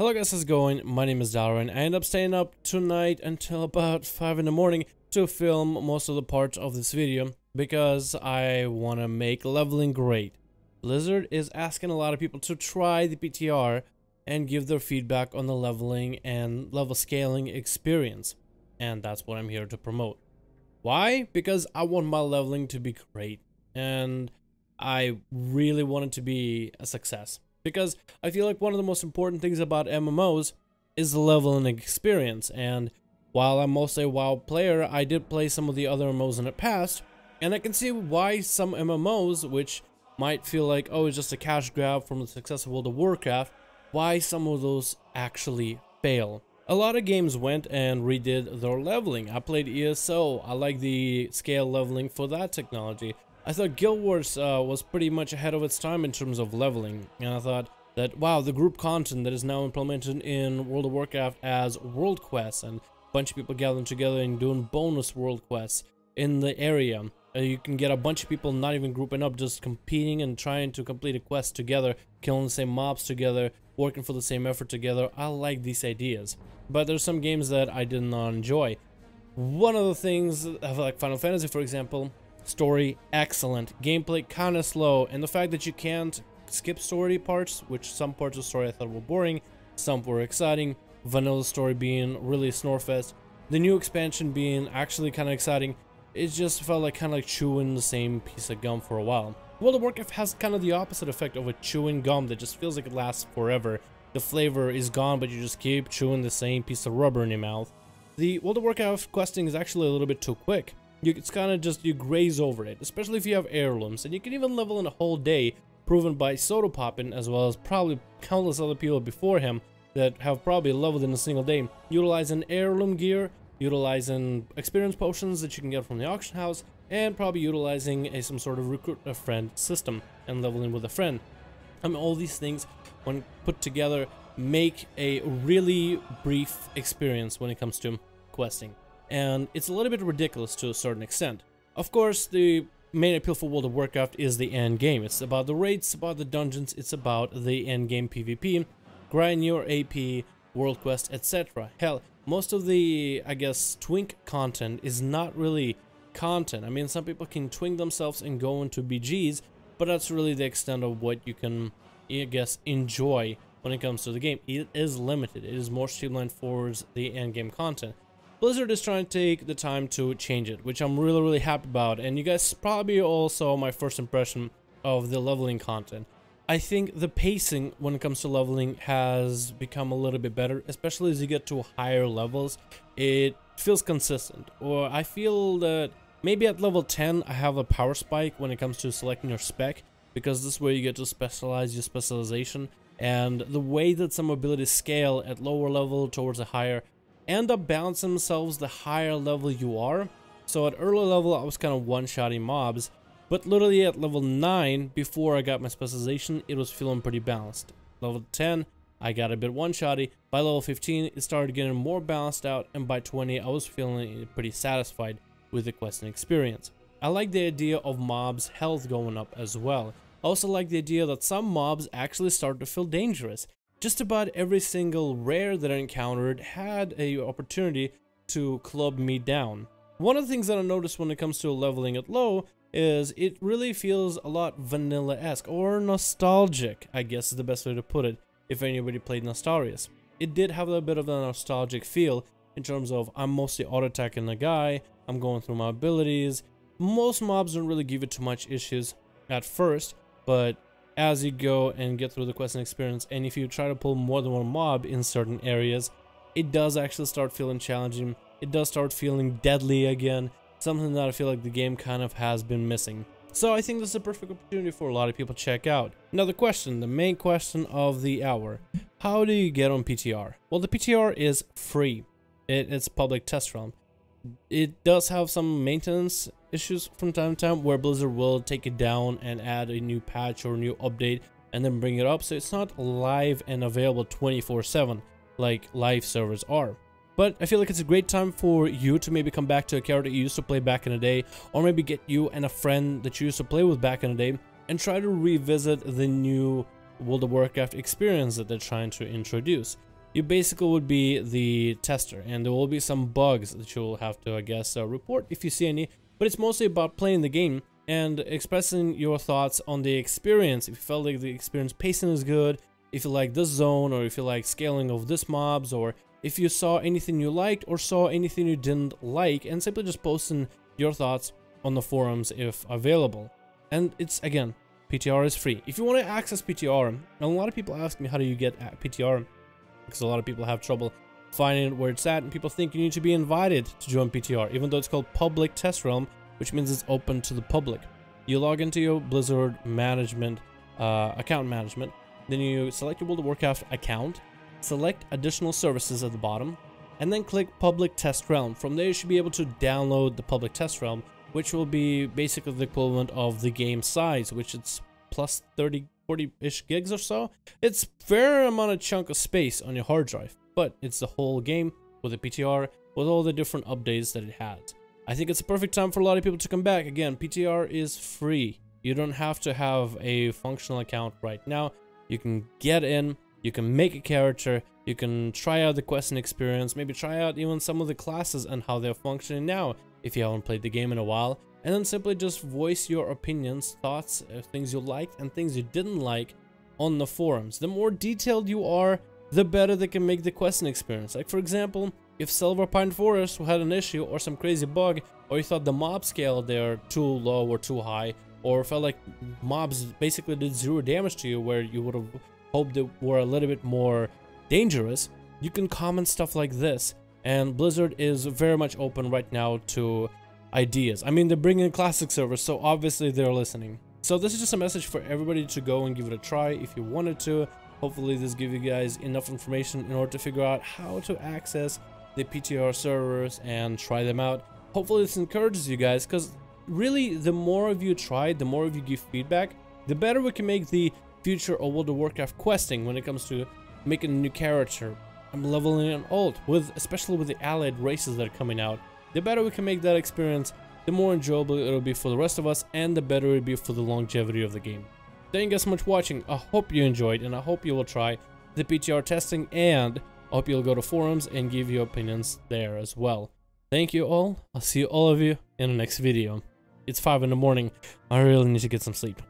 Hello guys, how's it going? My name is Darwin. I ended up staying up tonight until about 5 in the morning to film most of the parts of this video because I want to make leveling great. Blizzard is asking a lot of people to try the PTR and give their feedback on the leveling and level scaling experience. And that's what I'm here to promote. Why? Because I want my leveling to be great and I really want it to be a success. Because I feel like one of the most important things about MMOs is the leveling experience, and while I'm mostly a WoW player, I did play some of the other MMOs in the past, and I can see why some MMOs, which might feel like, oh, it's just a cash grab from the success of World of Warcraft, why some of those actually fail. A lot of games went and redid their leveling. I played ESO, I like the scale leveling for that technology. I thought Guild Wars was pretty much ahead of its time in terms of leveling, and I thought that, wow, the group content that is now implemented in World of Warcraft as world quests, and a bunch of people gathering together and doing bonus world quests in the area. You can get a bunch of people not even grouping up, just competing and trying to complete a quest together, killing the same mobs together, working for the same effort together. I like these ideas, but there's some games that I did not enjoy. One of the things, like Final Fantasy for example, story excellent, gameplay kind of slow, and the fact that you can't skip story parts, which some parts of the story I thought were boring, some were exciting, vanilla story being really snorefest, the new expansion being actually kind of exciting, it just felt like kind of like chewing the same piece of gum for a while. World of Warcraft has kind of the opposite effect of a chewing gum that just feels like it lasts forever. The flavor is gone, but you just keep chewing the same piece of rubber in your mouth. The World of Warcraft questing is actually a little bit too quick. It's kind of just, you graze over it, especially if you have heirlooms, and you can even level in a whole day, proven by Soda Poppin, as well as probably countless other people before him that have probably leveled in a single day, utilizing heirloom gear, utilizing experience potions that you can get from the auction house, and probably utilizing some sort of recruit a friend system and leveling with a friend. I mean, all these things, when put together, make a really brief experience when it comes to questing. And it's a little bit ridiculous to a certain extent. Of course, the main appeal for World of Warcraft is the end game. It's about the raids, it's about the dungeons, it's about the end game PvP, grind your AP, world quest, etc. Hell, most of the, I guess, twink content is not really content. I mean, some people can twink themselves and go into BGs, but that's really the extent of what you can, I guess, enjoy when it comes to the game. It is limited. It is more streamlined for the end game content. Blizzard is trying to take the time to change it, which I'm really happy about, and you guys probably all saw my first impression of the leveling content. I think the pacing when it comes to leveling has become a little bit better, especially as you get to higher levels. It feels consistent, or I feel that maybe at level 10 I have a power spike when it comes to selecting your spec, because this is where you get to specialize your specialization, and the way that some abilities scale at lower level towards a higher end up balancing themselves the higher level you are. So at early level I was kind of one-shotting mobs, but literally at level 9, before I got my specialization, it was feeling pretty balanced. Level 10 I got a bit one-shotty, by level 15 it started getting more balanced out, and by 20 I was feeling pretty satisfied with the questing experience. I like the idea of mobs' health going up as well. I also like the idea that some mobs actually start to feel dangerous. Just about every single rare that I encountered had an opportunity to club me down. One of the things that I noticed when it comes to leveling at low is it really feels a lot vanilla-esque, or nostalgic, I guess is the best way to put it, if anybody played Nostarius. It did have a bit of a nostalgic feel in terms of I'm mostly auto-attacking the guy, I'm going through my abilities. Most mobs don't really give you too much issues at first, but as you go and get through the questing experience, and if you try to pull more than one mob in certain areas, it does actually start feeling challenging. It does start feeling deadly again, something that I feel like the game kind of has been missing. So I think this is a perfect opportunity for a lot of people to check out. Now the question, the main question of the hour, how do you get on PTR? Well, the PTR is free. It's public test realm. It does have some maintenance issues from time to time where Blizzard will take it down and add a new patch or a new update and then bring it up, so it's not live and available 24/7 like live servers are. But I feel like it's a great time for you to maybe come back to a character you used to play back in the day, or maybe get you and a friend that you used to play with back in the day and try to revisit the new World of Warcraft experience that they're trying to introduce. you basically would be the tester, and there will be some bugs that you'll have to, I guess, report if you see any. But it's mostly about playing the game and expressing your thoughts on the experience. If you felt like the experience pacing is good, if you like this zone, or if you like scaling of this mobs, or if you saw anything you liked or saw anything you didn't like, and simply just posting your thoughts on the forums if available. And it's, again, PTR is free. If you want to access PTR, and a lot of people ask me how do you get PTR, because a lot of people have trouble finding where it's at, and people think you need to be invited to join PTR, even though it's called Public Test Realm, which means it's open to the public. You log into your Blizzard management, account management, then you select your World of Warcraft account, select additional services at the bottom, and then click Public Test Realm. From there you should be able to download the Public Test Realm, which will be basically the equivalent of the game size, which it's plus 40-ish gigs or so. It's a fair amount of chunk of space on your hard drive, but it's the whole game with a PTR, with all the different updates that it has. I think it's a perfect time for a lot of people to come back. Again, PTR is free. You don't have to have a functional account right now. You can get in, you can make a character, you can try out the questing experience, maybe try out even some of the classes and how they're functioning now if you haven't played the game in a while, and then simply just voice your opinions, thoughts, things you liked and things you didn't like on the forums. The more detailed you are, the better they can make the questing experience. Like, for example, if Silver Pine Forest had an issue or some crazy bug, or you thought the mob scale there too low or too high, or felt like mobs basically did 0 damage to you where you would have hoped they were a little bit more dangerous, you can comment stuff like this. And Blizzard is very much open right now to ideas. I mean, they're bringing classic servers, so obviously they're listening. So this is just a message for everybody to go and give it a try if you wanted to. Hopefully this gives you guys enough information in order to figure out how to access the PTR servers and try them out. Hopefully this encourages you guys, because really the more of you try, the more of you give feedback, the better we can make the future of World of Warcraft questing when it comes to making a new character. I'm leveling an alt, especially with the allied races that are coming out. The better we can make that experience, the more enjoyable it'll be for the rest of us, and the better it'll be for the longevity of the game. Thank you guys so much for watching. I hope you enjoyed, and I hope you will try the PTR testing, and I hope you'll go to forums and give your opinions there as well. Thank you all. I'll see all of you in the next video. It's 5 in the morning. I really need to get some sleep.